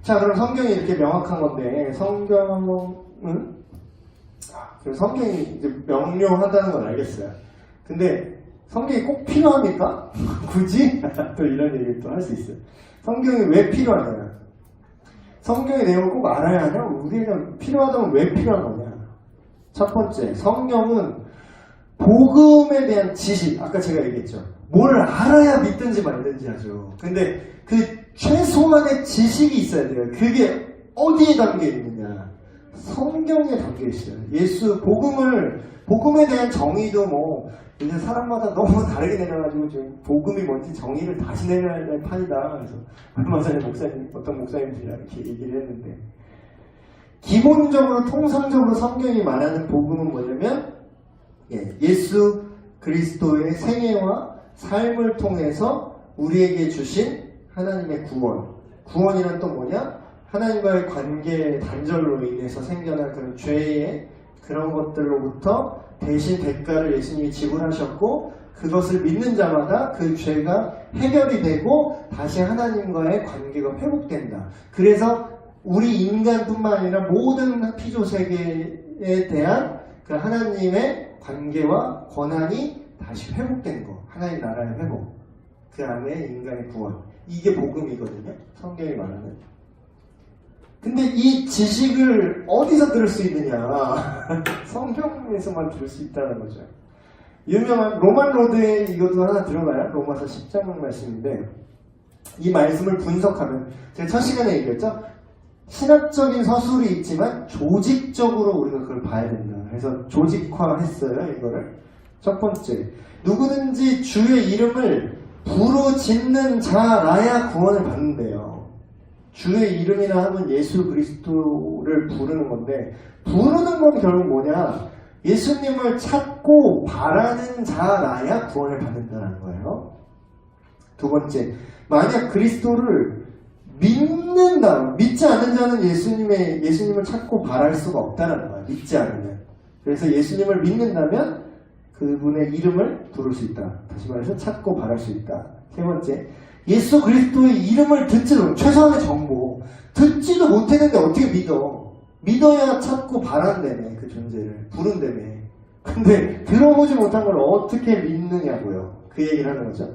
자, 그럼 성경이 이렇게 명확한 건데, 성경이 이제 명료하다는 건 알겠어요. 근데 성경이 꼭 필요합니까? 굳이? 또 이런 얘기를 또 할 수 있어요. 성경이 왜 필요하냐? 성경의 내용을 꼭 알아야 하냐? 우리는 필요하다면 왜 필요한 거냐? 첫 번째, 성경은 복음에 대한 지식, 아까 제가 얘기했죠. 뭘 알아야 믿든지 말든지 하죠. 근데 그 최소한의 지식이 있어야 돼요. 그게 어디에 담겨 있느냐? 성경에 담겨 있어요. 예수, 복음에 대한 정의도 뭐, 이제 사람마다 너무 다르게 내려가지고 지금 복음이 뭔지 정의를 다시 내려야 할 판이다. 그래서 얼마 전에 어떤 목사님들이랑 이렇게 얘기를 했는데, 기본적으로 통상적으로 성경이 말하는 복음은 뭐냐면, 예수 그리스도의 생애와 삶을 통해서 우리에게 주신 하나님의 구원. 구원이란 또 뭐냐? 하나님과의 관계 단절로 인해서 생겨난 그런 죄의 그런 것들로부터 대신 대가를 예수님이 지불하셨고, 그것을 믿는 자마다 그 죄가 해결이 되고 다시 하나님과의 관계가 회복된다. 그래서 우리 인간뿐만 아니라 모든 피조세계에 대한 그 하나님의 관계와 권한이 다시 회복된 거. 하나님 나라의 회복. 그 안에 인간의 구원. 이게 복음이거든요. 성경이 말하는. 근데 이 지식을 어디서 들을 수 있느냐? 성경에서만 들을 수 있다는 거죠. 유명한 로만 로드에 이것도 하나 들어가요. 로마서 10장 말씀인데, 이 말씀을 분석하면, 제가 첫 시간에 얘기했죠? 신학적인 서술이 있지만 조직적으로 우리가 그걸 봐야 된다. 그래서 조직화했어요, 이거를. 첫 번째, 누구든지 주의 이름을 부르짖는 자라야 구원을 받는데요. 주의 이름이라 하면 예수 그리스도를 부르는 건데, 부르는 건 결국 뭐냐? 예수님을 찾고 바라는 자라야 구원을 받는다는 거예요. 두 번째, 만약 그리스도를 믿는다, 믿지 않는 자는 예수님을 찾고 바랄 수가 없다는 거야. 믿지 않으면. 그래서 예수님을 믿는다면 그분의 이름을 부를 수 있다. 다시 말해서 찾고 바랄 수 있다. 세 번째, 예수 그리스도의 이름을 듣지도, 최소한의 정보 듣지도 못했는데 어떻게 믿어? 믿어야 찾고 바란다며, 그 존재를 부른다며. 근데 들어보지 못한 걸 어떻게 믿느냐고요. 그 얘기를 하는 거죠.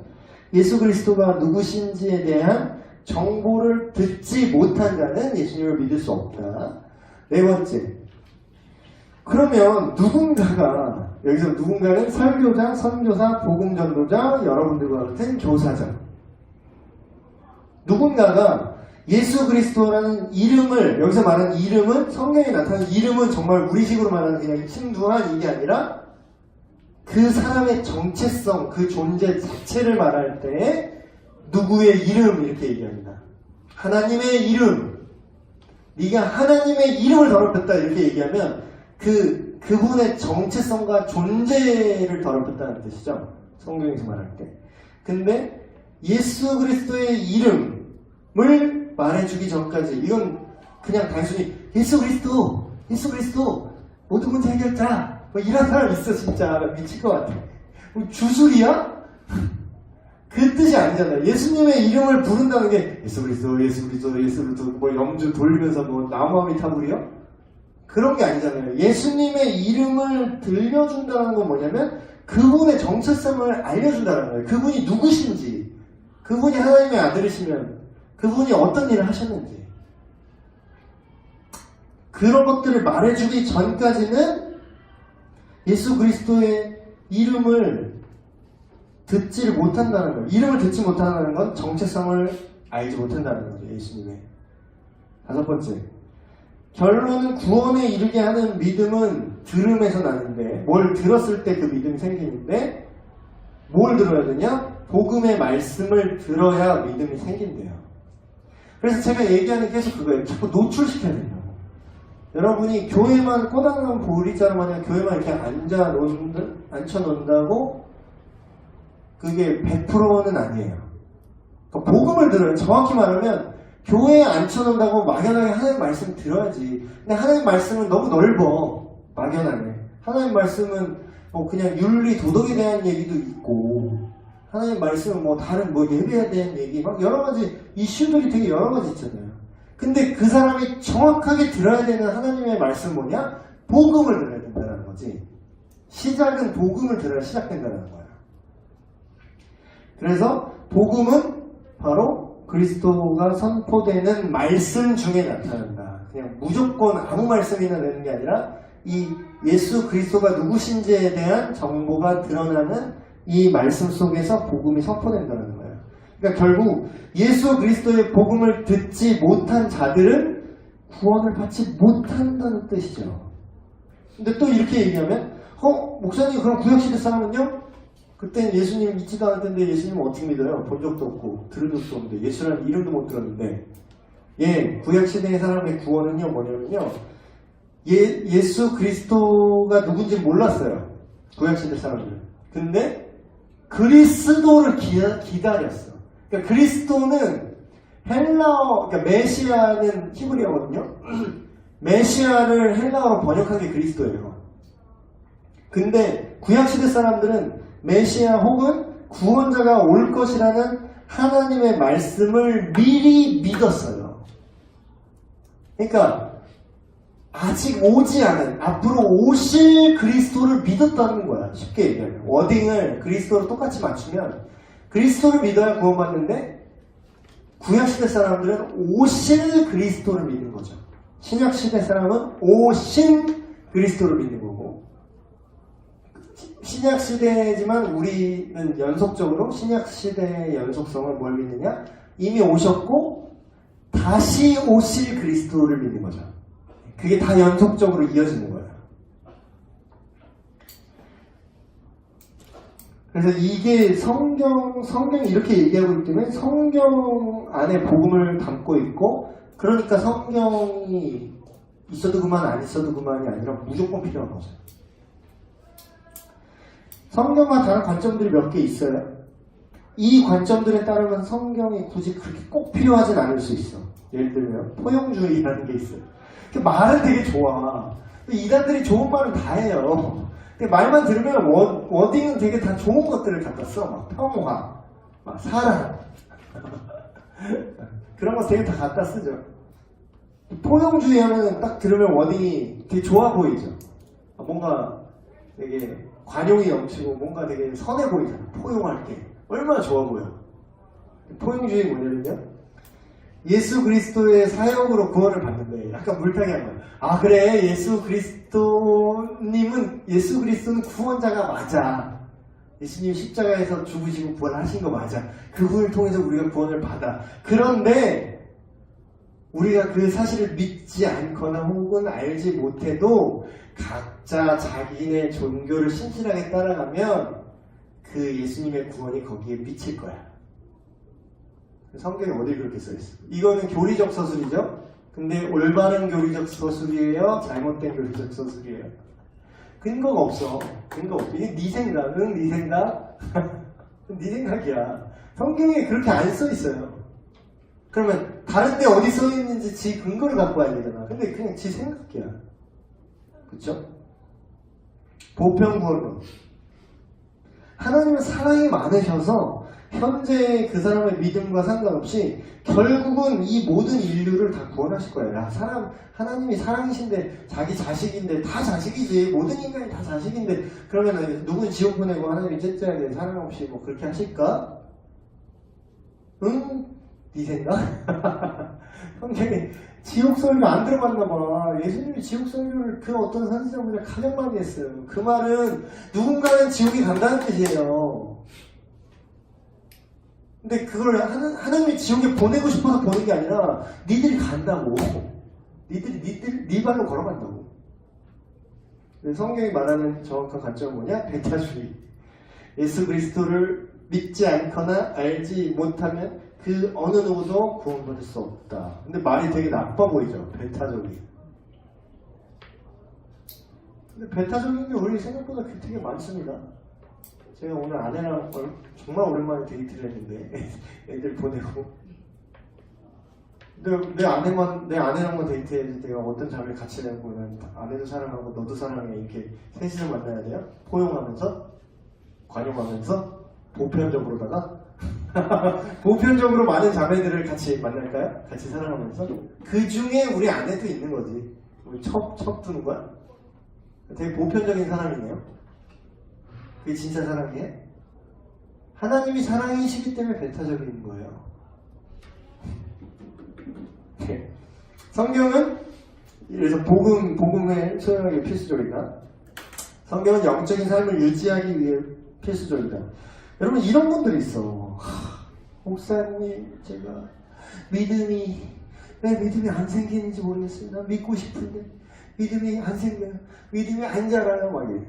예수 그리스도가 누구신지에 대한 정보를 듣지 못한 자는 예수님을 믿을 수 없다. 네 번째, 그러면 누군가가, 여기서 누군가는 설교자, 선교사, 복음전도자, 여러분들과 같은 교사자, 누군가가 예수 그리스도라는 이름을, 여기서 말하는 이름은, 성경에 나타나는 이름은 정말 우리식으로 말하는 그냥 신두한 이게 아니라 그 사람의 정체성, 그 존재 자체를 말할 때 누구의 이름 이렇게 얘기합니다. 하나님의 이름. 네가 하나님의 이름을 더럽혔다 이렇게 얘기하면 그분의 정체성과 존재를 더럽혔다는 뜻이죠. 성경에서 말할 때. 근데 예수 그리스도의 이름을 말해주기 전까지, 이건 그냥 단순히 예수 그리스도 모든 문제 해결자 뭐 이런 사람 있어. 진짜 미칠 것 같아. 뭐 주술이야? 그 뜻이 아니잖아요. 예수님의 이름을 부른다는 게 예수 그리스도 뭐 염주 돌리면서 뭐 나무아미 타불이요? 그런 게 아니잖아요. 예수님의 이름을 들려준다는 건 뭐냐면 그분의 정체성을 알려준다는 거예요. 그분이 누구신지, 그분이 하나님의 아들이시면 그분이 어떤 일을 하셨는지, 그런 것들을 말해주기 전까지는 예수 그리스도의 이름을 듣지를 못한다는 거예요. 이름을 듣지 못한다는 건 정체성을 알지 못한다는 거죠. 예수님의. 다섯 번째, 결론은 구원에 이르게 하는 믿음은 들음에서 나는데, 뭘 들었을 때 그 믿음이 생기는데, 뭘 들어야 되냐? 복음의 말씀을 들어야 믿음이 생긴대요. 그래서 제가 얘기하는 게 계속 그거예요. 자꾸 노출시켜야 돼요. 여러분이 교회만 꼬당난 보리자루 마냥 교회만 이렇게 앉혀놓는다고 그게 100%는 아니에요. 그러니까 복음을 들어요. 정확히 말하면 교회에 앉혀놓는다고 막연하게 하나님 말씀 들어야지. 근데 하나님 말씀은 너무 넓어. 막연하게. 하나님 말씀은 뭐 그냥 윤리, 도덕에 대한 얘기도 있고, 하나님 말씀은 뭐 다른 뭐 예배에 대한 얘기, 막 여러 가지 이슈들이 되게 여러 가지 있잖아요. 근데 그 사람이 정확하게 들어야 되는 하나님의 말씀 뭐냐? 복음을 들어야 된다는 거지. 시작은 복음을 들어야 시작된다는 거야. 그래서 복음은 바로 그리스도가 선포되는 말씀 중에 나타난다. 그냥 무조건 아무 말씀이나 되는 게 아니라 이 예수 그리스도가 누구신지에 대한 정보가 드러나는 이 말씀 속에서 복음이 선포된다는 거예요. 그러니까 결국 예수 그리스도의 복음을 듣지 못한 자들은 구원을 받지 못한다는 뜻이죠. 근데 또 이렇게 얘기하면 목사님 그럼 구약시대 사람은요? 그때는 예수님 믿지도 않을 텐데 예수님은 어떻게 믿어요? 본 적도 없고 들은 적도 없는데 예수라는 이름도 못 들었는데 구약시대의 사람의 구원은요 뭐냐면요 예수 그리스도가 누군지 몰랐어요. 구약시대 사람들은. 근데 그리스도를 기다렸어. 그러니까 그리스도는 헬라어, 그러니까 메시아는 히브리어거든요. 메시아를 헬라어로 번역한 게 그리스도예요. 근데 구약시대 사람들은 메시아 혹은 구원자가 올 것이라는 하나님의 말씀을 미리 믿었어요. 그러니까 아직 오지 않은 앞으로 오실 그리스도를 믿었다는 거야. 쉽게 얘기하면 워딩을 그리스도로 똑같이 맞추면 그리스도를 믿어야 구원받는데 구약시대 사람들은 오실 그리스도를 믿는 거죠. 신약시대 사람은 오신 그리스도를 믿는 거고 신약시대지만 우리는 연속적으로 신약시대의 연속성을 뭘 믿느냐? 이미 오셨고 다시 오실 그리스도를 믿는 거죠. 그게 다 연속적으로 이어지는 거예요. 그래서 이게 성경이 이렇게 얘기하고 있기 때문에 성경 안에 복음을 담고 있고 그러니까 성경이 있어도 그만 안 있어도 그만이 아니라 무조건 필요한 거죠. 성경과 다른 관점들이 몇 개 있어요. 이 관점들에 따르면 성경이 굳이 그렇게 꼭 필요하진 않을 수 있어. 예를 들면 포용주의라는 게 있어요. 말은 되게 좋아. 이단들이 좋은 말은 다 해요. 말만 들으면 워딩은 되게 다 좋은 것들을 갖다 써. 막 평화, 막 사랑 그런 거 되게 다 갖다 쓰죠. 포용주의 하면 딱 들으면 워딩이 되게 좋아 보이죠. 뭔가 되게 관용이 넘치고 뭔가 되게 선해 보이잖아. 포용할게. 얼마나 좋아 보여. 포용주의 뭐냐면요. 예수 그리스도의 사역으로 구원을 받는데 약간 물타기 한 거예요. 아 그래 예수 그리스도는 구원자가 맞아. 예수님 십자가에서 죽으시고 부활하신 거 맞아. 그분을 통해서 우리가 구원을 받아. 그런데 우리가 그 사실을 믿지 않거나 혹은 알지 못해도 각자 자기네 종교를 신실하게 따라가면 그 예수님의 구원이 거기에 미칠 거야. 성경에 어디 그렇게 써있어? 이거는 교리적 서술이죠? 근데 올바른 교리적 서술이에요? 잘못된 교리적 서술이에요? 근거가 없어. 근거 없어. 이게 네 생각, 네 생각? 네 생각이야. 성경에 그렇게 안 써있어요. 그러면 다른데 어디 써있는지 지 근거를 갖고 와야 되잖아. 근데 그냥 지 생각이야. 그쵸? 보편구원론. 하나님은 사랑이 많으셔서 현재 그 사람의 믿음과 상관없이 결국은 이 모든 인류를 다 구원하실 거예요. 야, 하나님이 사랑이신데 자기 자식인데 다 자식이지. 모든 인간이 다 자식인데 그러면 누군 지옥 보내고 하나님이 째째하게 사랑 없이 뭐 그렇게 하실까? 응? 네 생각? 성경에 지옥 설교 안 들어봤나 봐. 예수님이 지옥 설교를 그 어떤 선지자분들 가장 많이 했어요. 그 말은 누군가는 지옥에 간다는 뜻이에요. 근데 그걸 하나님이 지옥에 보내고 싶어서 보는 게 아니라 니들이 간다고. 네 발로 걸어간다고. 성경이 말하는 정확한 관점은 뭐냐? 배타주의. 예수 그리스도를 믿지 않거나 알지 못하면 그 어느 누구도 구원받을 수 없다. 근데 말이 되게 나빠 보이죠? 배타적이. 근데 배타적인 게 우리 생각보다 되게 많습니다. 제가 오늘 아내랑 정말 오랜만에 데이트를 했는데 애들 보내고 내 아내랑만 데이트해야지 내가 어떤 잠을 같이 내고 아내도 사랑하고 너도 사랑해 이렇게 셋이서 만나야 돼요? 포용하면서 관용하면서 보편적으로다가 보편적으로 많은 자매들을 같이 만날까요? 같이 사랑하면서 그 중에 우리 안에도 있는 거지. 우리 첩 두는 거야? 되게 보편적인 사랑이네요. 그게 진짜 사랑이에요? 하나님이 사랑이시기 때문에 배타적인 거예요. 네. 성경은 그래서 복음의 소용하기 필수적이다. 성경은 영적인 삶을 유지하기 위해 필수적이다. 여러분 이런 분들이 있어. 목사님 제가 믿음이 왜 믿음이 안 생기는지 모르겠어요. 난 믿고 싶은데 믿음이 안 생겨요. 믿음이 안 자라요. 막 이래.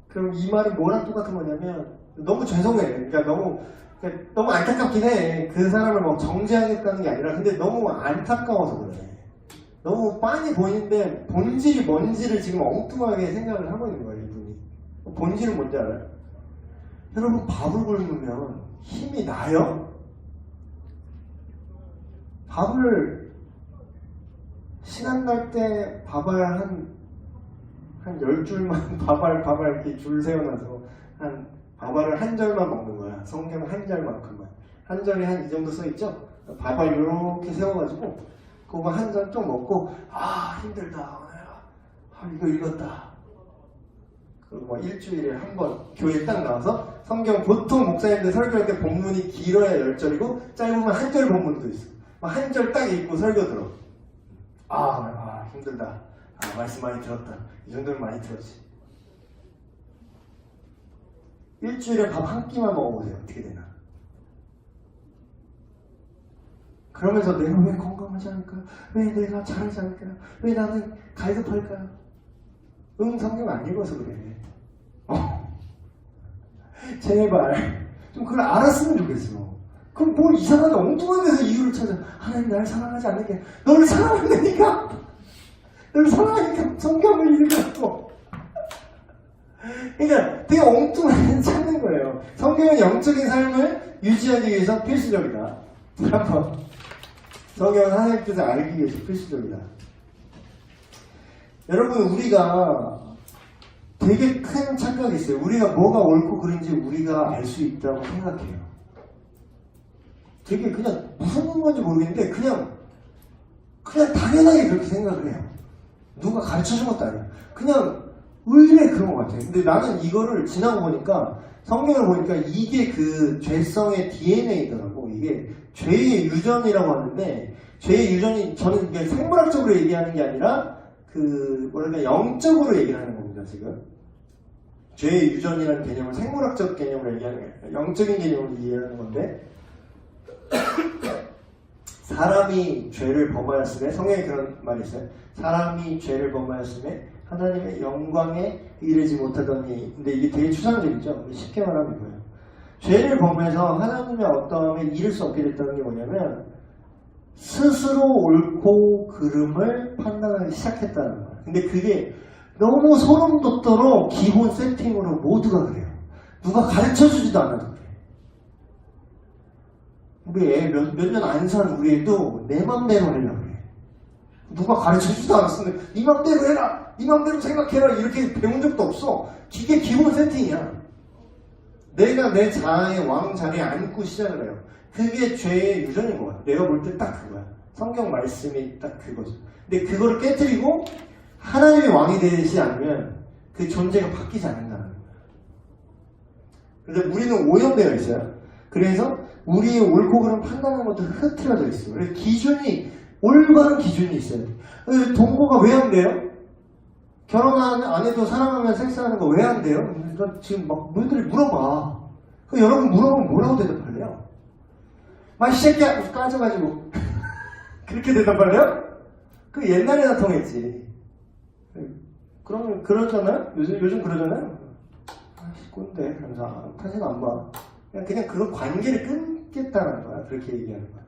그럼 이 말은 뭐랑 똑같은 거냐면 너무 죄송해. 그러니까 너무 안타깝긴 해. 그 사람을 막 정죄하겠다는 게 아니라 근데 너무 안타까워서 그래. 너무 빤히 보이는데 본질이 뭔지를 지금 엉뚱하게 생각을 하고 있는 거예요. 이분이. 본질은 뭔지 알아요? 여러분 밥을 굶으면 힘이 나요? 밥을 시간 날 때 밥알 한 10줄만 밥알 이렇게 줄 세워놔서 밥알을 한 절만 먹는 거야. 성경 한 절만큼만. 한 절에 한 이 정도 써있죠? 밥알 이렇게 세워가지고 그거 한 절 좀 먹고 힘들다. 이거 읽었다. 그리고 뭐 일주일에 한 번 교회 딱 나와서 성경 보통 목사님들 설교할 때 본문이 길어야 10절이고 짧으면 한 절 본문도 있어. 한 절 딱 읽고 설교 들어. 힘들다. 말씀 많이 들었다. 이 정도면 많이 들었지. 일주일에 밥 한 끼만 먹어보세요. 어떻게 되나. 그러면서 내가 왜 건강하지 않을까요? 왜 내가 잘하지 않을까요? 왜 나는 갈급할까요? 성경 안 읽어서 그래. 제발 좀 그걸 알았으면 좋겠어. 그럼 뭘 이상하게 엉뚱한 데서 이유를 찾아. 하나님 나를 사랑하지 않는 너를 사랑한다니까. 너를 사랑하니까 성경을 읽으라고. 그러니까 되게 엉뚱한 데 찾는 거예요. 성경은 영적인 삶을 유지하기 위해서 필수적이다. 한번 성경은 하나님 뜻을 알기 위해서 필수적이다. 여러분 우리가 되게 큰 착각이 있어요. 우리가 뭐가 옳고 그른지 우리가 알 수 있다고 생각해요. 되게 그냥 무슨 건지 모르겠는데 그냥 당연하게 그렇게 생각을 해요. 누가 가르쳐준 것도 아니야. 그냥 의뢰 그런 것 같아요. 근데 나는 이거를 지나고 보니까 성경을 보니까 이게 그 죄성의 DNA더라고. 이게 죄의 유전이라고 하는데 죄의 유전이 저는 이게 생물학적으로 얘기하는 게 아니라 영적으로 얘기를 하는 겁니다. 지금 죄의 유전이라는 개념을 생물학적 개념으로 얘기하는 거예요. 영적인 개념으로 이해하는 건데 사람이 죄를 범하였음에 성경에 그런 말이 있어요. 사람이 죄를 범하였음에 하나님의 영광에 이르지 못하더니. 근데 이게 되게 추상적이죠. 쉽게 말하면 이거예요. 죄를 범해서 하나님의 어떠함에 이를 수 없게 됐다는 게 뭐냐면 스스로 옳고 그름을 판단하기 시작했다는 거예요. 근데 그게 너무 소름 돋도록 기본 세팅으로 모두가 그래요. 누가 가르쳐주지도 않아도 그래. 우리 애 몇 년 안 산 우리 애도 내 맘대로 하려고 그래. 누가 가르쳐주지도 않았으면 네 맘대로 해라, 네 맘대로 생각해라 이렇게 배운 적도 없어. 이게 기본 세팅이야. 내가 내 자아의 왕 자리에 앉고 시작을 해요. 그게 죄의 유전인 거야. 내가 볼 때 딱 그거야. 성경 말씀이 딱 그거죠. 근데 그거를 깨뜨리고 하나님의 왕이 되지 않으면 그 존재가 바뀌지 않는다는 거야. 그래서 우리는 오염되어 있어요. 그래서 우리의 옳고 그름 판단하는 것도 흐트러져 있어요. 그래서 기준이, 올바른 기준이 있어요. 동거가 왜 안 돼요? 결혼 안 해도 사랑하면 섹스하는 거 왜 안 돼요? 나 지금 막 너희들이 물어봐. 여러분 물어보면 뭐라고 대답할래요? 이 새끼야 까져가지고 그렇게 대답할래요? 그 옛날에나 통했지. 그러면 그러잖아요? 요즘 그러잖아요? 꼰대 그러면서 다시는 안 봐. 그냥 그거 관계를 끊겠다는 거야. 그렇게 얘기하는 거야.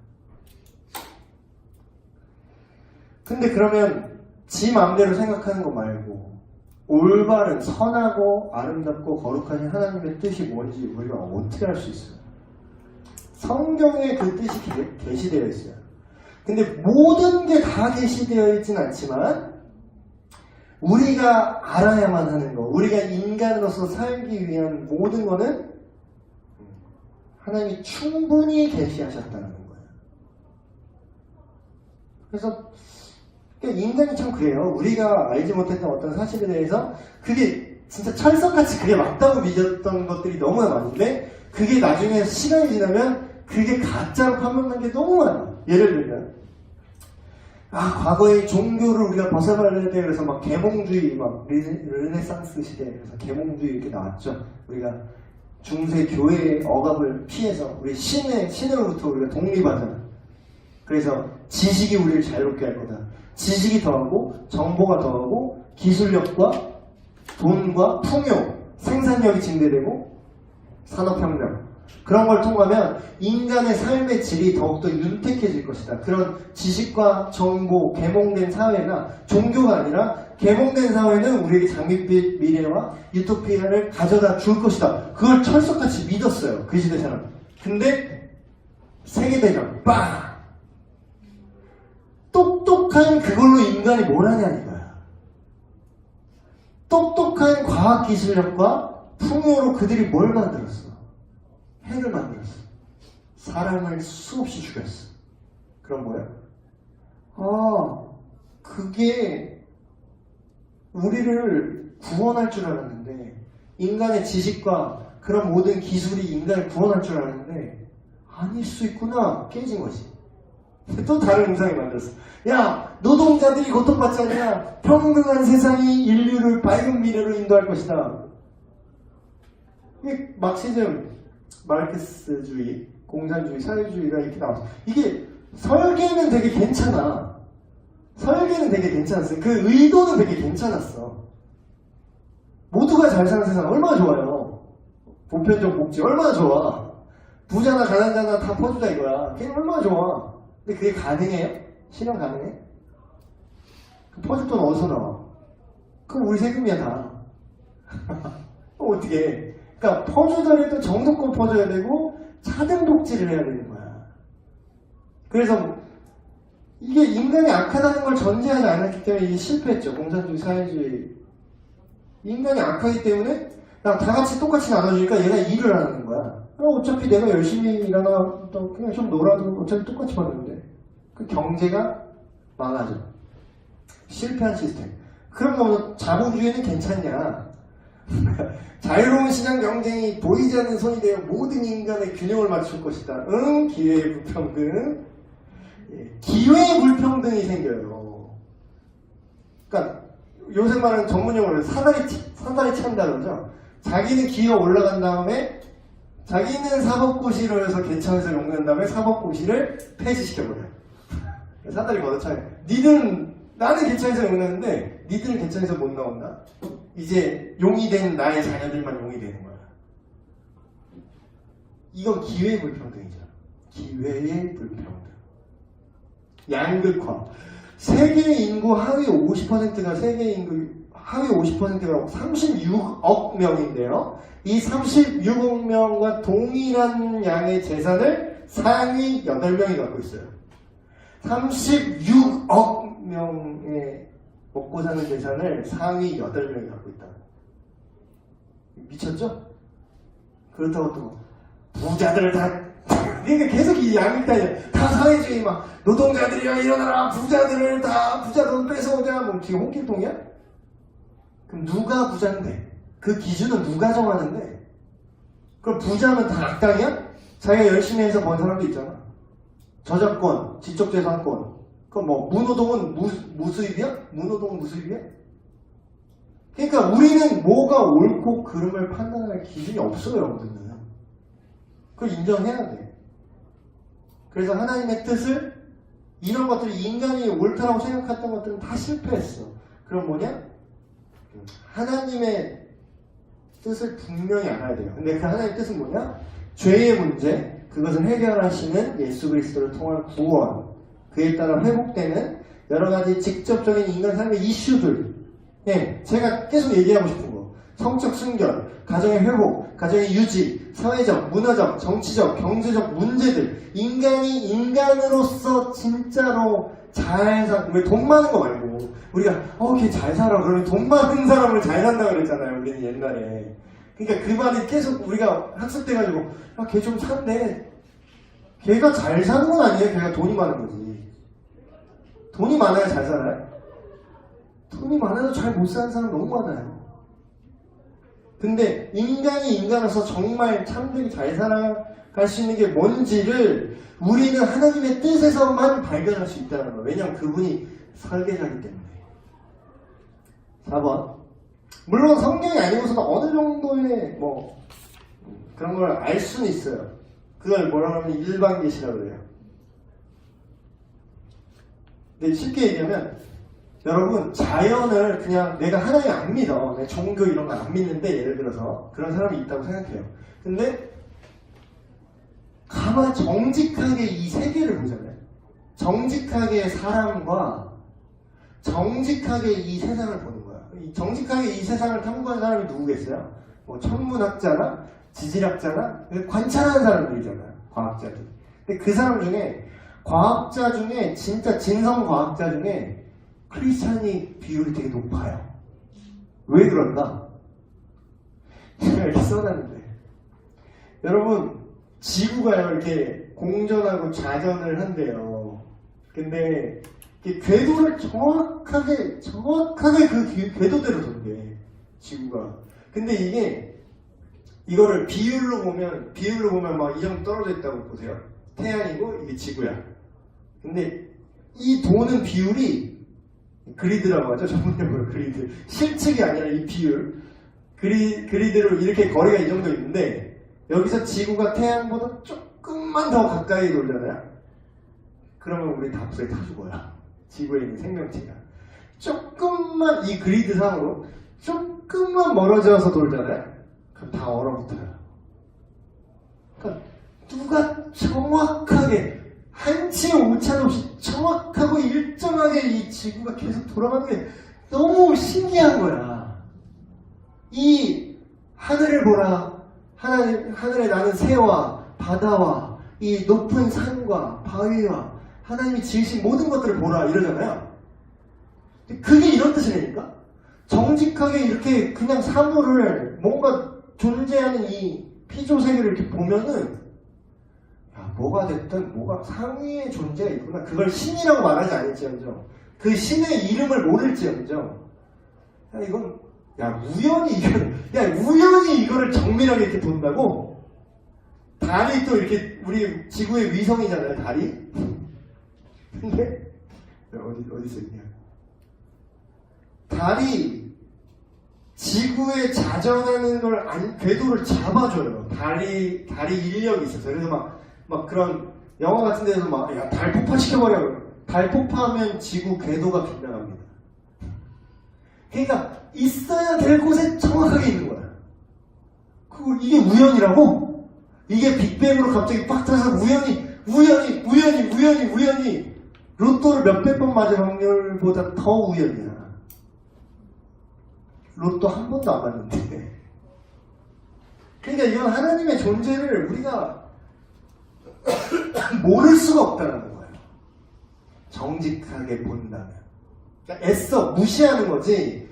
근데 그러면 지 마음대로 생각하는 거 말고 올바른 선하고 아름답고 거룩하신 하나님의 뜻이 뭔지 우리가 어떻게 알 수 있어요? 성경에 그 뜻이 계시되어 있어요. 근데 모든 게 다 계시되어 있진 않지만 우리가 알아야만 하는 거, 우리가 인간으로서 살기 위한 모든 거는 하나님이 충분히 계시하셨다는 거예요. 그래서 인간이 참 그래요. 우리가 알지 못했던 어떤 사실에 대해서 그게 진짜 철석같이 그게 맞다고 믿었던 것들이 너무나 많은데 그게 나중에 시간이 지나면 그게 가짜로 판명난 게 너무 많아요. 예를 들면 과거의 종교를 우리가 벗어나야 돼. 그래서 막 계몽주의, 막 르네상스 시대, 그래서 계몽주의 이렇게 나왔죠. 우리가 중세 교회의 억압을 피해서 우리 신으로부터 우리가 독립하자. 그래서 지식이 우리를 자유롭게 할 거다. 지식이 더하고 정보가 더하고 기술력과 돈과 풍요, 생산력이 증대되고 산업혁명 그런 걸 통하면 인간의 삶의 질이 더욱더 윤택해질 것이다. 그런 지식과 정보, 계몽된 사회나 종교가 아니라 계몽된 사회는 우리에게 장밋빛 미래와 유토피아를 가져다 줄 것이다. 그걸 철석같이 믿었어요. 그 시대 사람. 근데 세계대전 빵! 똑똑한 그걸로 인간이 뭘 하냐는 거야. 똑똑한 과학기술력과 풍요로 그들이 뭘 만들었어? 핵을 만들었어. 사람을 수없이 죽였어. 그럼 뭐야? 그게 우리를 구원할 줄 알았는데 인간의 지식과 그런 모든 기술이 인간을 구원할 줄 알았는데 아닐 수 있구나. 깨진 거지. 또 다른 공상이 만들었어. 야, 노동자들이 고통받지 않냐? 평등한 세상이 인류를 밝은 미래로 인도할 것이다. 이게 막시즘, 마르크스주의, 공산주의, 사회주의가 이렇게 나왔어. 이게 설계는 되게 괜찮아. 설계는 되게 괜찮았어요. 그 의도는 되게 괜찮았어. 모두가 잘 사는 세상 얼마나 좋아요. 보편적 복지 얼마나 좋아. 부자나 가난자나 다 퍼주자 이거야. 그게 얼마나 좋아. 근데 그게 가능해요? 실현 가능해? 그 퍼줄 돈 어디서 나와? 그럼 우리 세금이야 다. 어떻게 해? 그러니까 퍼주더라도 정도껏 퍼줘야 되고 차등 복지를 해야 되는 거야. 그래서 이게 인간이 악하다는 걸 전제하지 않았기 때문에 이게 실패했죠. 공산주의, 사회주의. 인간이 악하기 때문에 다 같이 똑같이 나눠주니까 얘가 일을 안 하는 거야. 어차피 내가 열심히 일하나 또 그냥 좀 놀아도 어차피 똑같이 받는데 그 경제가 망하죠. 실패한 시스템. 그럼 뭐 자본주의는 괜찮냐? 자유로운 시장 경쟁이 보이지 않는 손이 되어 모든 인간의 균형을 맞출 것이다. 기회의 불평등. 기회의 불평등이 생겨요. 그러니까 요새 말하는 전문용어로 사다리 찬다 그러죠. 자기는 기회가 올라간 다음에 자기는 사법고시로 해서 괜찮아서 용는 다음에 사법고시를 폐지시켜버려요. 사다리 걷어차요. 나는 괜찮아서 용나는데 니들은 괜찮아서 못 나온다. 이제 용이 된 나의 자녀들만 용이 되는 거야. 이건 기회의 불평등이죠. 기회의 불평등. 양극화. 세계 인구 하위 50%가 세계 인구 하위 50%가 36억 명인데요. 이 36억 명과 동일한 양의 재산을 상위 8명이 갖고 있어요. 36억 명의 먹고 사는 재산을 상위 8명이 갖고 있다. 미쳤죠? 그렇다고 또 부자들을 그러니까 계속 이 양극단이야. 다 사회주의 막 노동자들이야 일어나라. 부자들 돈 뺏어오자. 뭐 지금 홍길동이야? 그럼 누가 부자인데? 그 기준은 누가 정하는데? 그럼 부자는 다 악당이야? 자기가 열심히 해서 번 사람도 있잖아. 저작권, 지적재산권. 그럼 뭐 무노동은 무수입이야? 무노동은 무수입이야? 그러니까 우리는 뭐가 옳고 그름을 판단할 기준이 없어요, 여러분들은. 그걸 인정해야 돼. 그래서 하나님의 뜻을 이런 것들이 인간이 옳다라고 생각했던 것들은 다 실패했어. 그럼 뭐냐? 하나님의 뜻을 분명히 알아야 돼요. 근데 그 하나님의 뜻은 뭐냐? 죄의 문제, 그것을 해결하시는 예수 그리스도를 통한 구원, 그에 따라 회복되는 여러 가지 직접적인 인간 삶의 이슈들. 제가 계속 얘기하고 싶은 거. 성적 순결, 가정의 회복, 가정의 유지, 사회적, 문화적, 정치적, 경제적 문제들. 인간이 인간으로서 진짜로 잘 왜 돈 많은 거 말고 우리가 걔 잘 살아 그러면 돈 많은 사람을 잘 산다 그랬잖아요. 우리는 옛날에. 그러니까 그 말이 계속 우리가 학습돼가지고 야, 걔 좀 산대. 걔가 잘 사는 건 아니에요. 걔가 돈이 많은 거지. 돈이 많아야 잘 살아요? 돈이 많아도 잘 못 사는 사람 너무 많아요. 근데 인간이 인간으로서 정말 참되게 잘 살아갈 수 있는 게 뭔지를 우리는 하나님의 뜻에서만 발견할 수 있다는 거예요. 왜냐하면 그분이 설계자이기 때문에. 4번. 물론 성경이 아니고서도 어느 정도의 뭐 그런 걸 알 수는 있어요. 그걸 뭐라고 하면 일반 계시라고 그래요. 근데 쉽게 얘기하면 여러분 자연을 그냥 내가 하나님 안 믿어. 내 종교 이런 거 안 믿는데 예를 들어서 그런 사람이 있다고 생각해요. 근데 가만 정직하게 이 세계를 보잖아요. 정직하게 사람과 정직하게 이 세상을 보는 거야. 정직하게 이 세상을 탐구하는 사람이 누구겠어요? 뭐 천문학자나 지질학자나 관찰하는 사람들이잖아요. 과학자들. 근데 그 사람 중에 과학자 중에 진짜 진성 과학자 중에 크리스찬이 비율이 되게 높아요. 왜 그런가? 제가 이렇게 써놨는데 여러분 지구가요 이렇게 공전하고 자전을 한대요. 근데 궤도를 정확하게 그 궤도대로 돈대 지구가. 근데 이거를 비율로 보면 막 이 정도 떨어져 있다고 보세요. 태양이고 이게 지구야. 근데 이 도는 비율이 그리드라고 하죠. 전문용어로 그리드. 실측이 아니라 이 비율. 그리드로 이렇게 거리가 이 정도 있는데 여기서 지구가 태양보다 조금만 더 가까이 돌잖아요. 그러면 우리 다 불에 타 죽어요. 지구에 있는 생명체가. 조금만 이 그리드상으로 조금만 멀어져서 돌잖아요. 그럼 다 얼어붙어요. 그러니까 누가 정확하게 한치의 오차 없이 정확하고 일정하게 이 지구가 계속 돌아가는 게 너무 신기한 거야. 이 하늘을 보라. 하늘에 나는 새와 바다와 이 높은 산과 바위와 하나님이 지으신 모든 것들을 보라 이러잖아요. 그게 이런 뜻이라니까? 정직하게 이렇게 그냥 사물을 뭔가 존재하는 이 피조세계를 이렇게 보면은 야, 뭐가 됐든 뭐가 상위의 존재가 있구나. 그걸 신이라고 말하지 않을지언정 그 신의 이름을 모를지언정 우연히 이거를 정밀하게 이렇게 본다고? 달이 또 이렇게 우리 지구의 위성이잖아요. 달이. 근데 어디서 있냐? 달이 지구에 자전하는 걸 궤도를 잡아줘요. 달이 인력이 있어서. 그래서 막 그런 영화 같은 데서 야, 달 폭파시켜버려. 달 폭파하면 지구 궤도가 빗나갑니다. 그러니까 있어야 될 곳에 정확하게 있는 거야. 이게 우연이라고? 이게 빅뱅으로 갑자기 빡 터져서 우연히 로또를 몇백 번 맞을 확률보다 더 우연이야. 로또 한 번도 안 맞는데. 그러니까 이건 하나님의 존재를 우리가 모를 수가 없다는 거예요. 정직하게 본다면. 그러니까 애써 무시하는 거지.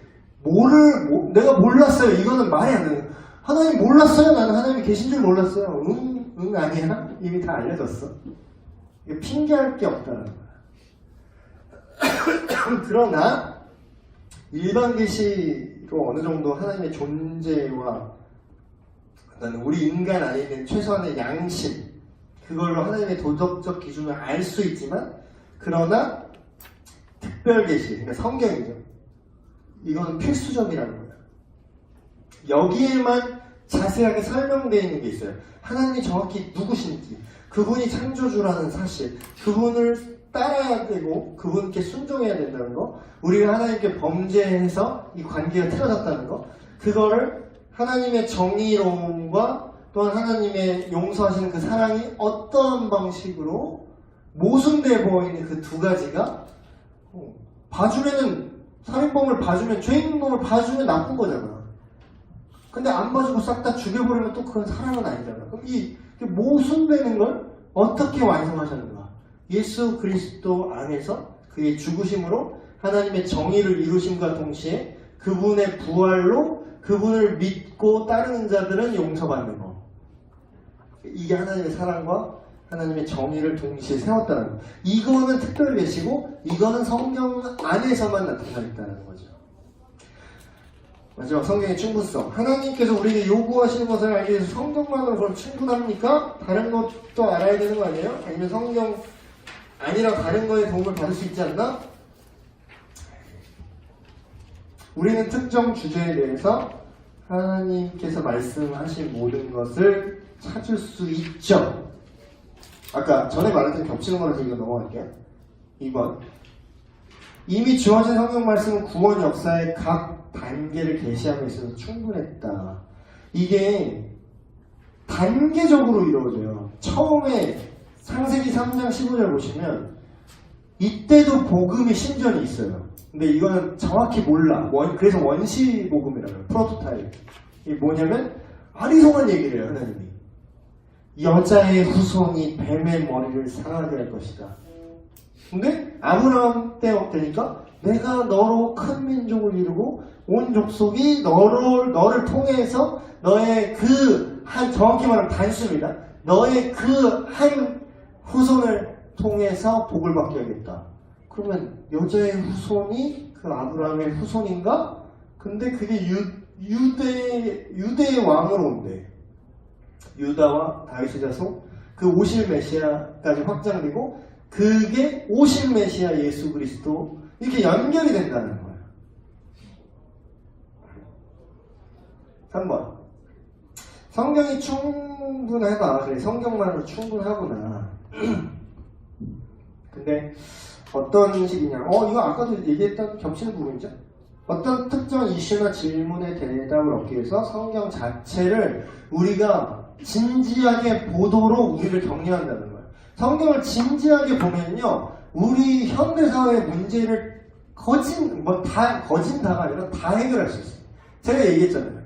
내가 몰랐어요. 이거는 말이 안 되는. 하나님 몰랐어요. 나는 하나님이 계신 줄 몰랐어요. 응 아니야. 이미 다 알려졌어. 핑계할 게 없다는 거야. 그러나 일반 계시로 어느 정도 하나님의 존재와 우리 인간 안에 있는 최소한의 양심 그걸로 하나님의 도덕적 기준을 알 수 있지만 그러나 특별 계시, 그러니까 성경이죠. 이거는 필수적이라는 거예요. 여기에만 자세하게 설명되어 있는 게 있어요. 하나님이 정확히 누구신지, 그분이 창조주라는 사실, 그분을 따라야 되고 그분께 순종해야 된다는 거, 우리가 하나님께 범죄해서 이 관계가 틀어졌다는 거, 그거를 하나님의 정의로움과 또한 하나님의 용서하시는 그 사랑이 어떤 방식으로 모순돼 보이는 그 두 가지가 봐주면은 살인범을 봐주면 죄인범을 봐주면 나쁜 거잖아. 근데 안 봐주고 싹 다 죽여버리면 또 그건 사랑은 아니잖아. 그럼 이 모순되는 걸 어떻게 완성하셨는가? 예수 그리스도 안에서 그의 죽으심으로 하나님의 정의를 이루심과 동시에 그분의 부활로 그 그분을 믿고 따르는 자들은 용서받는 거. 이게 하나님의 사랑과 하나님의 정의를 동시에 세웠다는 거. 이거는 특별 계시고 이거는 성경 안에서만 나타나 있다는 거죠. 마지막 성경의 충분성. 하나님께서 우리에게 요구하시는 것을 알기 위해서 성경만으로 그럼 충분합니까? 다른 것도 알아야 되는 거 아니에요? 아니면 성경 아니라 다른 거에 도움을 받을 수 있지 않나? 우리는 특정 주제에 대해서 하나님께서 말씀하신 모든 것을 찾을 수 있죠. 아까 전에 말했던 겹치는 거라서 이거 넘어갈게요. 2번. 이미 주어진 성경 말씀은 구원 역사의 각 단계를 계시함에 있어서 충분했다. 이게 단계적으로 이루어져요. 처음에 창세기 3장 15절 보시면 이때도 복음이 신전이 있어요. 근데 이거는 정확히 몰라. 그래서 원시 복음이라고 해요. 프로토타입. 이게 뭐냐면 아리송한 얘기를 해요. 하나님이. 여자의 후손이 뱀의 머리를 상하게 할 것이다. 근데 아브라함 때 되니까 내가 너로 큰 민족을 이루고 온 족속이 너를 통해서 너의 정확히 말하면 단수입니다. 너의 그 한 후손을 통해서 복을 받게 하겠다. 그러면 여자의 후손이 그 아브라함의 후손인가? 근데 그게 유대의 왕으로 온대. 유다와 다윗의 자손, 그 오실 메시아까지 확장되고 그게 오실 메시아 예수 그리스도 이렇게 연결이 된다는 거예요. 3번. 성경이 충분하다. 그래, 성경만으로 충분하구나. 근데 어떤 식이냐? 이거 아까도 얘기했던 겹치는 부분이죠. 어떤 특정 이슈나 질문에 대답을 얻기 위해서 성경 자체를 우리가 진지하게 보도록 우리를 격려한다는 거예요. 성경을 진지하게 보면요, 우리 현대사회의 문제를 거진다가 아니라 다 해결할 수 있어요. 제가 얘기했잖아요.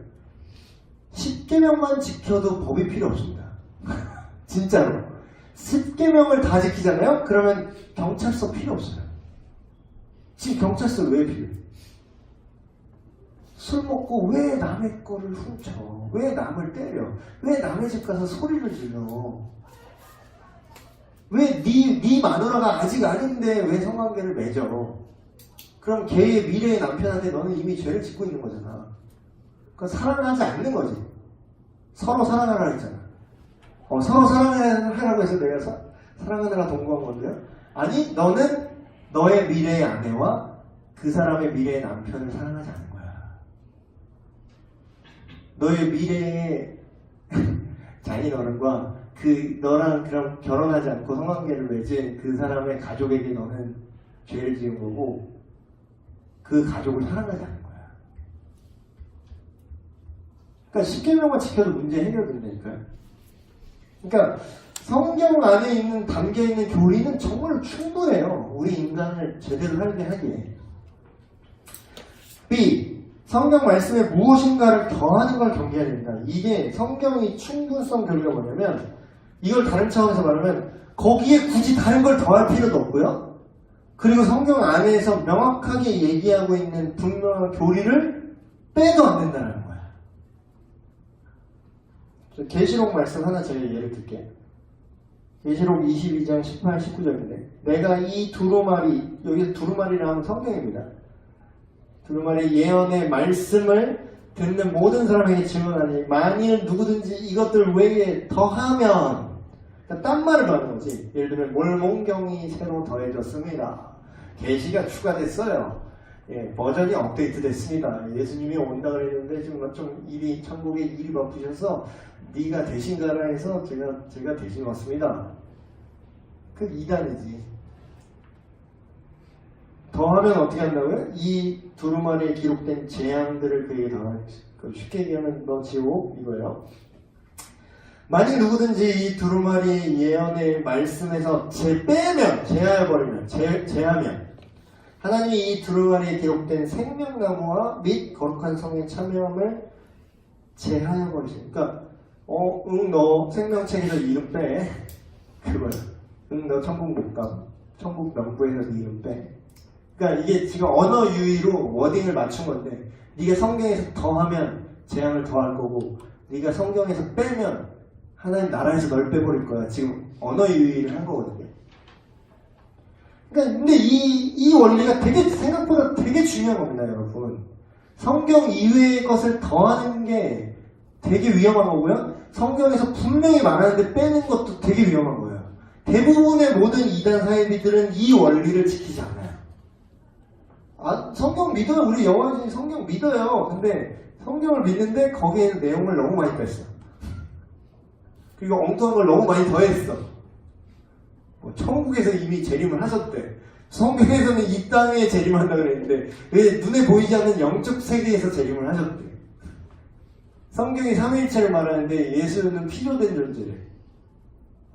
10계명만 지켜도 법이 필요 없습니다. 진짜로. 10계명을 다 지키잖아요? 그러면 경찰서 필요 없어요. 지금 경찰서 왜 필요해? 술 먹고 왜 남의 거를 훔쳐? 왜 남을 때려? 왜 남의 집 가서 소리를 질러? 왜 네 마누라가 아직 아닌데 왜 성관계를 맺어? 그럼 걔의 미래의 남편한테 너는 이미 죄를 짓고 있는 거잖아. 그러니까 사랑을 하지 않는 거지. 서로 사랑하라 했잖아. 서로 사랑하라고 해서 내가 사랑하느라 동거한 건데요. 아니, 너는 너의 미래의 아내와 그 사람의 미래의 남편을 사랑하지 않는 거야. 너의 미래의 장인어른과 너랑 그럼 결혼하지 않고 성관계를 맺은 그 사람의 가족에게 너는 죄를 지은 거고 그 가족을 사랑하지 않는 거야. 그러니까 10계명만 지켜도 문제 해결된다니까요. 그러니까 성경 안에 담겨있는 교리는 정말 충분해요. 우리 인간을 제대로 살게 하기에. B. 성경 말씀에 무엇인가를 더하는 걸 경계해야 된다. 이게 성경이 충분성 교리가 뭐냐면 이걸 다른 차원에서 말하면 거기에 굳이 다른 걸 더할 필요도 없고요. 그리고 성경 안에서 명확하게 얘기하고 있는 분명한 교리를 빼도 안 된다는 거야. 계시록 말씀 하나 제가 예를 들게요. 계시록 22장 18, 19절인데 내가 이 두루마리, 여기서 두루마리라 하면 성경입니다. 두루마리 예언의 말씀을 듣는 모든 사람에게 질문하니 만일 누구든지 이것들 외에 더하면, 그러니까 딴 말을 하는 거지. 예를 들면 몰몬경이 새로 더해졌습니다. 계시가 추가됐어요. 버전이 업데이트 됐습니다. 예수님이 온다 그랬는데 지금 좀 천국에 일이 바쁘셔서 네가 대신 가라 해서 제가 대신 왔습니다. 그 이단이지. 더하면 어떻게 한다고요? 이 두루마리에 기록된 재앙들을 그에게 당할, 쉽게 얘기하면 너 지옥 이거예요. 만약 누구든지 이 두루마리의 예언의 말씀에서 제하여버리면, 제하면 하나님이 이 두루마리에 기록된 생명나무와 및 거룩한 성의 참여함을 제하여버리시니까 너 생명책에서 이름 빼. 그거야. 너 천국 못 가. 천국 명부에서 이름 빼. 그러니까 이게 지금 언어 유희로 워딩을 맞춘 건데 네가 성경에서 더하면 재앙을 더할 거고 네가 성경에서 빼면 하나님 나라에서 널 빼버릴 거야. 지금 언어 유희를 한 거거든요. 그러니까 근데 이 원리가 되게 생각보다 되게 중요한 겁니다, 여러분. 성경 이외의 것을 더하는 게 되게 위험한 거고요. 성경에서 분명히 말하는데 빼는 것도 되게 위험한 거예요. 대부분의 모든 이단 사이비들은 이 원리를 지키지 않아요. 성경 믿어요. 우리 영화진 성경 믿어요. 근데 성경을 믿는데 거기에 내용을 너무 많이 뺐어. 그리고 엉뚱한 걸 너무 많이 더했어. 뭐 천국에서 이미 재림을 하셨대. 성경에서는 이 땅에 재림한다고 그랬는데 왜 눈에 보이지 않는 영적 세계에서 재림을 하셨대. 성경이 삼위일체를 말하는데 예수는 필요된 존재래.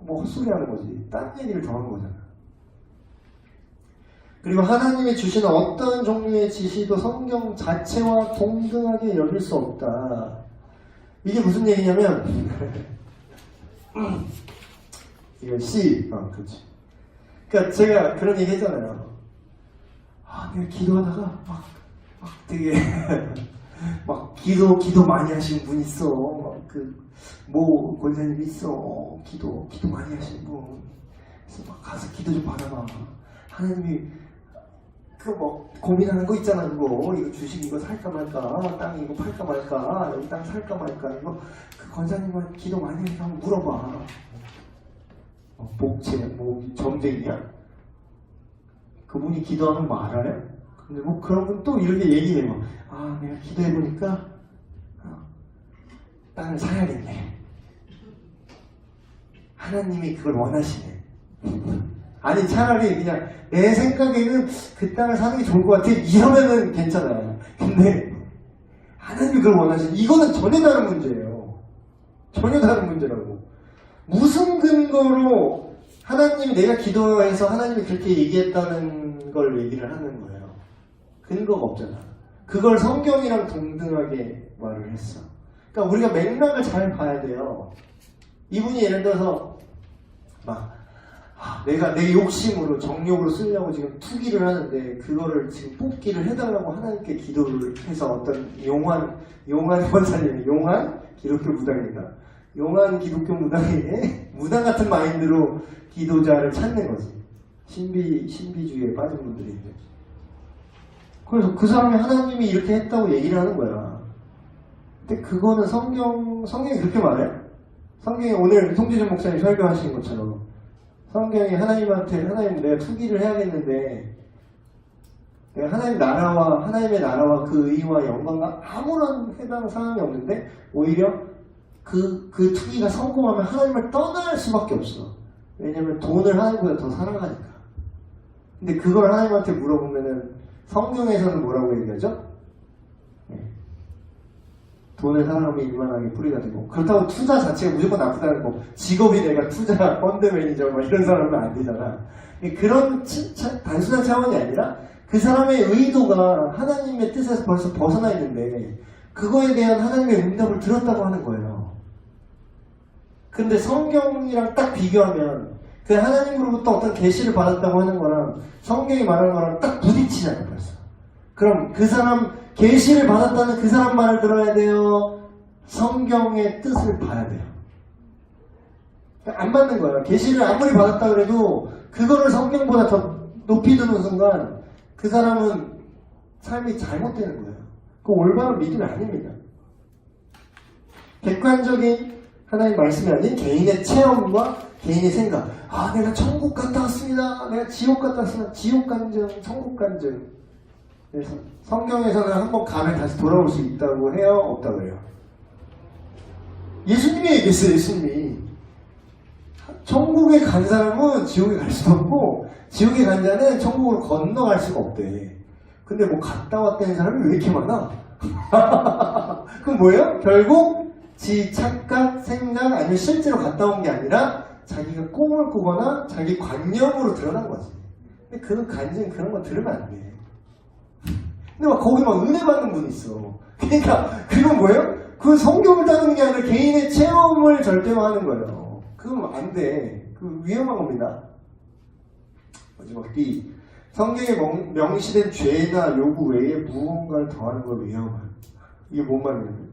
뭐 헛소리 하는 거지. 딴 얘기를 더 하는 거잖아. 그리고 하나님이 주시는 어떤 종류의 지시도 성경 자체와 동등하게 여길 수 없다. 이게 무슨 얘기냐면 이거 C. 그렇지. 그러니까 제가 그런 얘기 했잖아요. 내가 기도하다가 막 되게 막 기도 많이 하시는 분 있어. 뭐 권사님 있어. 기도 많이 하시는 분. 그래서 막 가서 기도 좀 받아봐. 하나님이 뭐 고민하는 거 있잖아. 이거 주식 이거 살까 말까, 땅 이거 팔까 말까, 여기 땅 살까 말까, 이거 그 권사님은 기도 많이 해서 한번 물어봐. 복채 뭐 점쟁이야? 그분이 기도하는 거 알아요? 근데 뭐 그런 분 또 이렇게 얘기해요. 내가 기도해보니까 땅을 사야겠네. 하나님이 그걸 원하시네. 아니 차라리 그냥 내 생각에는 그 땅을 사는 게 좋을 것 같아. 이러면은 괜찮아요. 근데 하나님이 그걸 원하시네. 이거는 전혀 다른 문제예요. 전혀 다른 문제라고. 무슨 근거로 하나님이 내가 기도해서 하나님이 그렇게 얘기했다는 걸 얘기를 하는 거예요. 근거가 없잖아. 그걸 성경이랑 동등하게 말을 했어. 그러니까 우리가 맥락을 잘 봐야 돼요. 이분이 예를 들어서 내가 내 욕심으로 정욕으로 쓰려고 지금 투기를 하는데 그거를 지금 뽑기를 해달라고 하나님께 기도를 해서 어떤 용한 권사님이 용한 기독교 무당입니다. 용한 기독교 무당에게 무당 같은 마인드로 기도자를 찾는 거지. 신비주의에 빠진 분들인데. 그래서 그 사람이 하나님이 이렇게 했다고 얘기를 하는 거야. 근데 그거는 성경이 그렇게 말해? 성경이 오늘 송지준 목사님 설교하신 것처럼 성경이 하나님 내가 투기를 해야겠는데 내가 하나님의 나라와 그 의와 영광과 아무런 해당 사항이 없는데 오히려 그 투기가 성공하면 하나님을 떠날 수밖에 없어. 왜냐면 돈을 하나님보다 더 사랑하니까. 근데 그걸 하나님한테 물어보면은 성경에서는 뭐라고 얘기하죠? 돈을 사랑하면 일만하게 뿌리가 되고, 그렇다고 투자 자체가 무조건 나쁘다는 거. 직업이 내가 투자 펀드 매니저 뭐 이런 사람은 안 되잖아. 그런 단순한 차원이 아니라 그 사람의 의도가 하나님의 뜻에서 벌써 벗어나 있는데 그거에 대한 하나님의 응답을 들었다고 하는 거예요. 근데 성경이랑 딱 비교하면 그 하나님으로부터 어떤 계시를 받았다고 하는 거랑 성경이 말하는 거랑 딱 부딪히잖아요, 벌써. 그럼 그 사람 계시를 받았다는 그 사람 말을 들어야 돼요? 성경의 뜻을 봐야 돼요. 안 맞는 거예요. 계시를 아무리 받았다 그래도 그거를 성경보다 더 높이 두는 순간 그 사람은 삶이 잘못되는 거예요. 그 올바른 믿음이 아닙니다. 객관적인 하나님 말씀이 아닌 개인의 체험과 개인의 생각. 내가 천국 갔다 왔습니다. 내가 지옥 갔다 왔습니다. 지옥 간증, 천국 간증. 그래서 성경에서는 한번 가면 다시 돌아올 수 있다고 해요? 없다고 해요? 예수님이 얘기했어요. 예수님이 천국에 간 사람은 지옥에 갈 수도 없고 지옥에 간 자는 천국으로 건너갈 수가 없대. 근데 뭐 갔다 왔다는 사람이 왜 이렇게 많아? 그럼 뭐예요? 결국 지 착각, 생각 아니면 실제로 갔다 온 게 아니라 자기가 꿈을 꾸거나 자기 관념으로 드러난 거지. 근데 그런 간증 그런 거 들으면 안 돼. 근데 막 거기 막 은혜 받는 분 있어. 그러니까 그건 뭐예요? 그 성경을 따르는 게 아니라 개인의 체험을 절대화하는 거예요. 그건 안 돼. 그 위험한 겁니다. 마지막 B. 성경에 명시된 죄나 요구 외에 무언가를 더하는 걸 위험한. 이게 뭔 말이냐면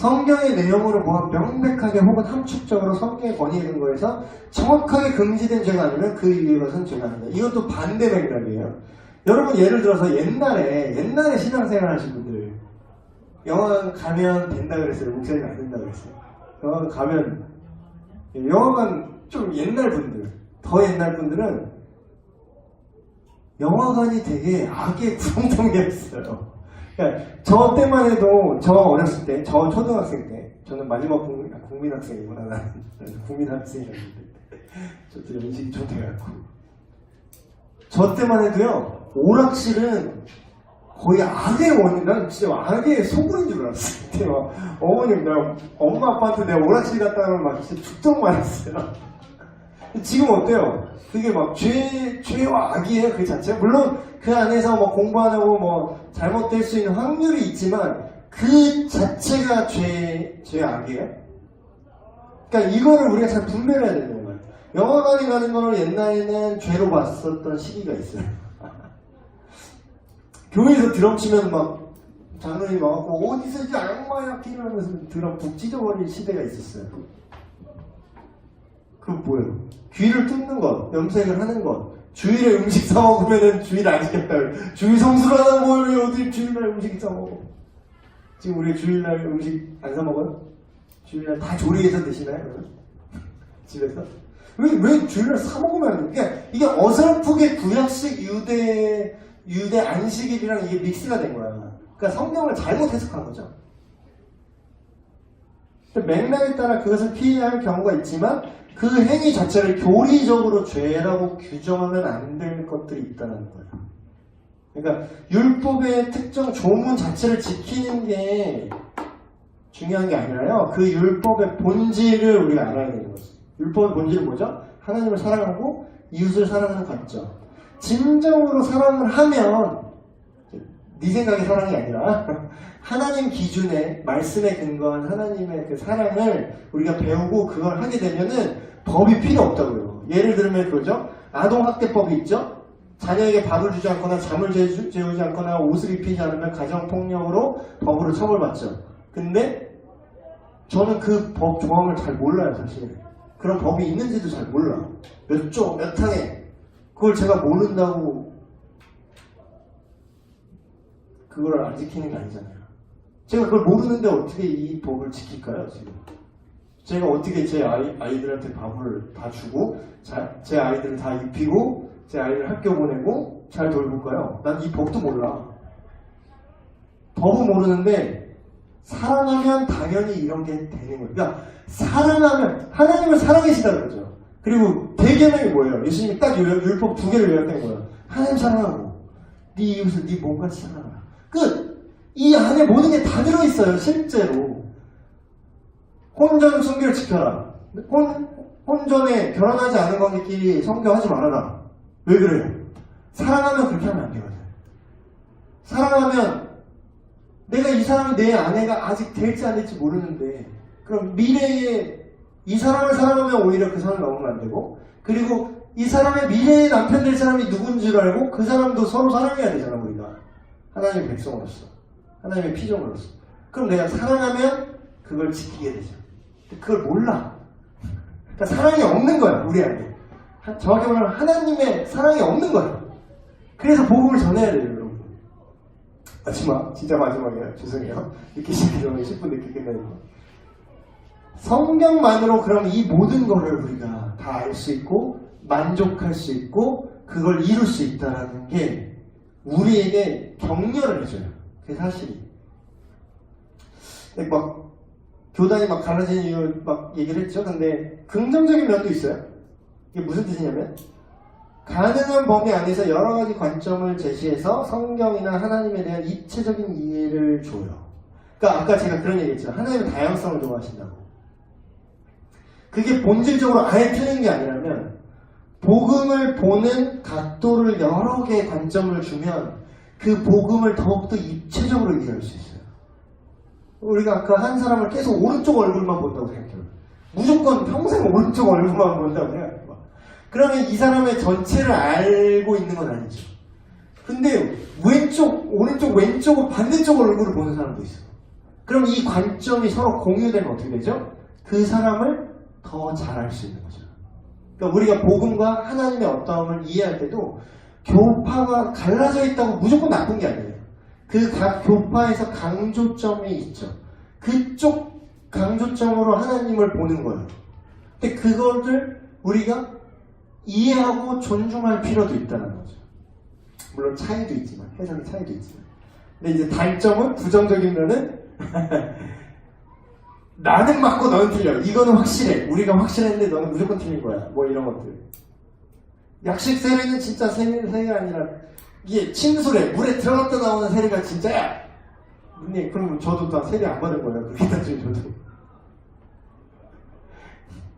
성경의 내용으로 보아 명백하게 혹은 함축적으로 성경의 권위 근거에서 정확하게 금지된 죄가 아니면 그 이것은 죄가 아니다. 이것도 반대 맥락이에요. 여러분 예를 들어서 옛날에 신앙생활 하신 분들 영화관 가면 된다 그랬어요. 목사님 안 된다 그랬어요. 영화관 가면 영화관 좀 옛날 분들 더 옛날 분들은 영화관이 되게 악의 구성통이었어요. 그러니까 저 때만 해도 저 어렸을 때, 저 초등학생 때, 저는 마지막 국민학생이구나. 나는 국민학생이었는데 저도 연식이 좀 돼갖고 저 때만 해도요 오락실은 거의 악의 원인, 난 진짜 악의 소굴인 줄 알았어요. 그때 막 어머님, 나 엄마 아빠한테 내가 오락실 갔다 오면 막 진짜 죽던 말했어요. 지금 어때요? 그게 막 죄와 악이에요, 그 자체. 물론 그 안에서 뭐 공부 안 하고 뭐 잘못될 수 있는 확률이 있지만 그 자체가 악이에요. 그러니까 이거를 우리가 잘 분별해야 되는 거예요. 영화관에 가는 거를 옛날에는 죄로 봤었던 시기가 있어요. 교회에서 드럼 치면 막 장로님 와갖고 어디서 이제 악마야 끼라면서 드럼 북 찢어버린 시대가 있었어요. 그 뭐예요? 귀를 뚫는 것, 염색을 하는 것, 주일에 음식 사 먹으면은 주일 안 지켰다. 주일 성수를 하나 뭘 어디 주일날 음식 사 먹어? 지금 우리 주일날 음식 안 사 먹어요? 주일날 다 조리해서 드시나요? 집에서? 왜 주일날 사 먹으면 안 돼? 그러니까 이게 어설프게 구약식 유대 안식일이랑 이게 믹스가 된 거야. 그러니까 성경을 잘못 해석한 거죠. 맥락에 따라 그것을 피해야 할 경우가 있지만 그 행위 자체를 교리적으로 죄라고 규정하면 안 될 것들이 있다는 거예요. 그러니까 율법의 특정 조문 자체를 지키는 게 중요한 게 아니라요. 그 율법의 본질을 우리가 알아야 되는 거죠. 율법의 본질은 뭐죠? 하나님을 사랑하고 이웃을 사랑하는 관점. 진정으로 사랑을 하면 네 생각의 사랑이 아니라 하나님 기준의 말씀에 근거한 하나님의 그 사랑을 우리가 배우고 그걸 하게 되면은 법이 필요 없다고요. 예를 들면 그거죠. 아동학대법이 있죠. 자녀에게 밥을 주지 않거나 잠을 재우지 않거나 옷을 입히지 않으면 가정폭력으로 법으로 처벌받죠. 근데 저는 그 법 조항을 잘 몰라요, 사실. 그런 법이 있는지도 잘 몰라. 몇 조, 몇 항에. 그걸 제가 모른다고 그걸 안 지키는 게 아니잖아요. 제가 그걸 모르는데 어떻게 이 법을 지킬까요, 지금? 제가 어떻게 제 아이들한테 밥을 다 주고, 제 아이들을 다 입히고, 제 아이를 학교 보내고, 잘 돌볼까요? 난 이 법도 몰라. 법은 모르는데, 사랑하면 당연히 이런 게 되는 거예요. 그러니까, 사랑하면, 하나님을 사랑하시다 그러죠. 그리고 대개명이 뭐예요? 예수님이 딱 율법 2개를 요약한 거예요. 하나님 사랑하고, 네 이웃을 네 몸같이 사랑하라. 끝! 이 안에 모든 게 다 들어있어요, 실제로. 혼전 순결 지켜라. 혼전에 결혼하지 않은 관계끼리 성교하지 말아라. 왜 그래요? 사랑하면 그렇게 하면 안 되거든. 사랑하면 내가 이 사람이 내 아내가 아직 될지 안 될지 모르는데 그럼 미래에 이 사람을 사랑하면 오히려 그 사람을 넘으면 안 되고 그리고 이 사람의 미래의 남편 될 사람이 누군지를 알고 그 사람도 서로 사랑해야 되잖아 우리가. 하나님의 백성으로서 하나님의 피조물로서. 그럼 내가 사랑하면 그걸 지키게 되죠. 그걸 몰라. 그러니까 사랑이 없는 거야 우리 안에. 정확히 말하면 하나님의 사랑이 없는 거야. 그래서 복음을 전해야 돼요 여러분. 진짜 마지막이야. 죄송해요. 이렇게 시키려면 10분 늦게 끝나니까. 성경만으로 그럼 이 모든 거를 우리가 다 알 수 있고 만족할 수 있고 그걸 이룰 수 있다는 게 우리에게 격려를 해줘요. 그게 사실이. 막 교단이 막 갈라지는 이유 막 얘기를 했죠. 근데 긍정적인 면도 있어요. 이게 무슨 뜻이냐면 가능한 범위 안에서 여러 가지 관점을 제시해서 성경이나 하나님에 대한 입체적인 이해를 줘요. 그러니까 아까 제가 그런 얘기 했죠. 하나님은 다양성을 좋아하신다고. 그게 본질적으로 아예 틀린 게 아니라면 복음을 보는 각도를 여러 개의 관점을 주면 그 복음을 더욱더 입체적으로 이해할 수 있어요. 우리가 아까 한 사람을 계속 오른쪽 얼굴만 본다고 생각해요. 무조건 평생 오른쪽 얼굴만 본다고 생각해요. 그러면 이 사람의 전체를 알고 있는 건 아니죠. 근데 오른쪽, 왼쪽, 반대쪽 얼굴을 보는 사람도 있어요. 그럼 이 관점이 서로 공유되면 어떻게 되죠? 그 사람을 더 잘할 수 있는 거죠. 그러니까 우리가 복음과 하나님의 어떠함을 이해할 때도 교파가 갈라져 있다고 무조건 나쁜 게 아니에요. 그 각 교파에서 강조점이 있죠. 그쪽 강조점으로 하나님을 보는 거예요. 근데 그거를 우리가 이해하고 존중할 필요도 있다는 거죠. 물론 차이도 있지만, 해석의 차이도 있지만. 근데 이제 단점은 부정적인 면은 나는 맞고 너는 틀려. 이거는 확실해. 우리가 확실했는데 너는 무조건 틀린 거야. 뭐 이런 것들. 약식 세례는 진짜 세례가 아니라 이게 침술에 물에 들어갔다 나오는 세례가 진짜야. 근데 그럼 저도 다 세례 안 받은 거예요. 그렇게 따지면 저도.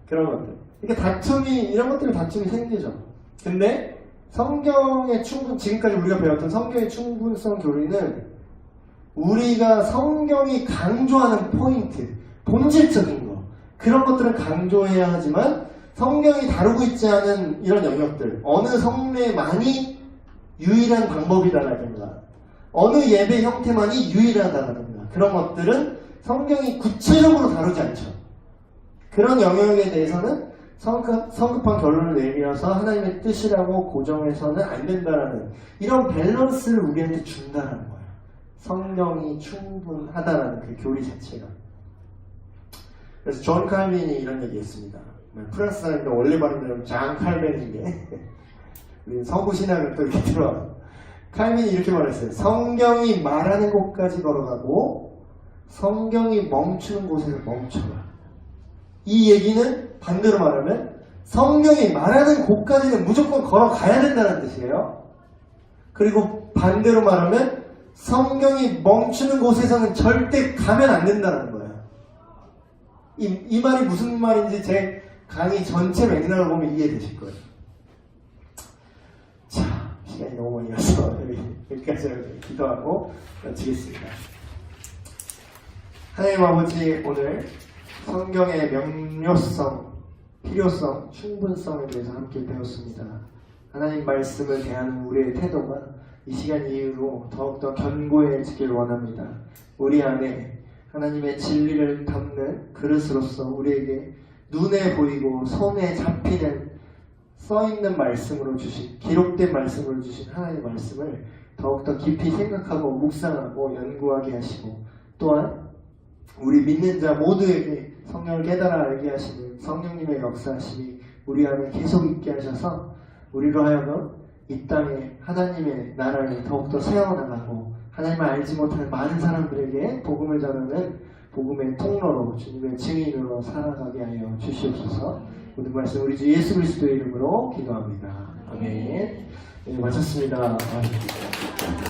그런 것들. 그러니까 이런 것들이 다툼이 생기죠. 근데 성경의 지금까지 우리가 배웠던 성경의 충분성 교리는 우리가 성경이 강조하는 포인트, 본질적인 거, 그런 것들은 강조해야 하지만 성경이 다루고 있지 않은 이런 영역들, 어느 성례만이 유일한 방법이다라든가 어느 예배 형태만이 유일하다라든가 그런 것들은 성경이 구체적으로 다루지 않죠. 그런 영역에 대해서는 성급한 결론을 내밀어서 하나님의 뜻이라고 고정해서는 안 된다라는 이런 밸런스를 우리한테 준다라는 거예요. 성경이 충분하다라는 그 교리 자체가. 그래서 존 칼빈이 이런 얘기했습니다. 프랑스 사람인데 원래 발음대로 장 칼빈인데 우리는 서구 신학을 또 이렇게 들어와요. 칼빈이 이렇게 말했어요. 성경이 말하는 곳까지 걸어가고 성경이 멈추는 곳에서 멈춰라. 이 얘기는 반대로 말하면 성경이 말하는 곳까지는 무조건 걸어가야 된다는 뜻이에요. 그리고 반대로 말하면 성경이 멈추는 곳에서는 절대 가면 안 된다는 거예요. 이 말이 무슨 말인지 제 강의 전체 맥락을 보면 이해되실 거예요. 자, 시간이 너무 많이 가서 여기까지 기도하고 마치겠습니다. 하나님 아버지, 오늘 성경의 명료성, 필요성, 충분성에 대해서 함께 배웠습니다. 하나님 말씀을 대하는 우리의 태도가 이 시간 이후로 더욱더 견고해지길 원합니다. 우리 안에 하나님의 진리를 담는 그릇으로서 우리에게 눈에 보이고 손에 잡히는 써있는 말씀으로 주신, 기록된 말씀으로 주신 하나님의 말씀을 더욱더 깊이 생각하고 묵상하고 연구하게 하시고, 또한 우리 믿는 자 모두에게 성령을 깨달아 알게 하시는 성령님의 역사하심이 우리 안에 계속 있게 하셔서 우리로 하여금 이 땅에 하나님의 나라를 더욱더 세워나가고 하나님을 알지 못하는 많은 사람들에게 복음을 전하는 복음의 통로로 주님의 증인으로 살아가게 하여 주시옵소서. 모든 말씀 우리 주 예수 그리스도의 이름으로 기도합니다. 아멘. 네, 마쳤습니다.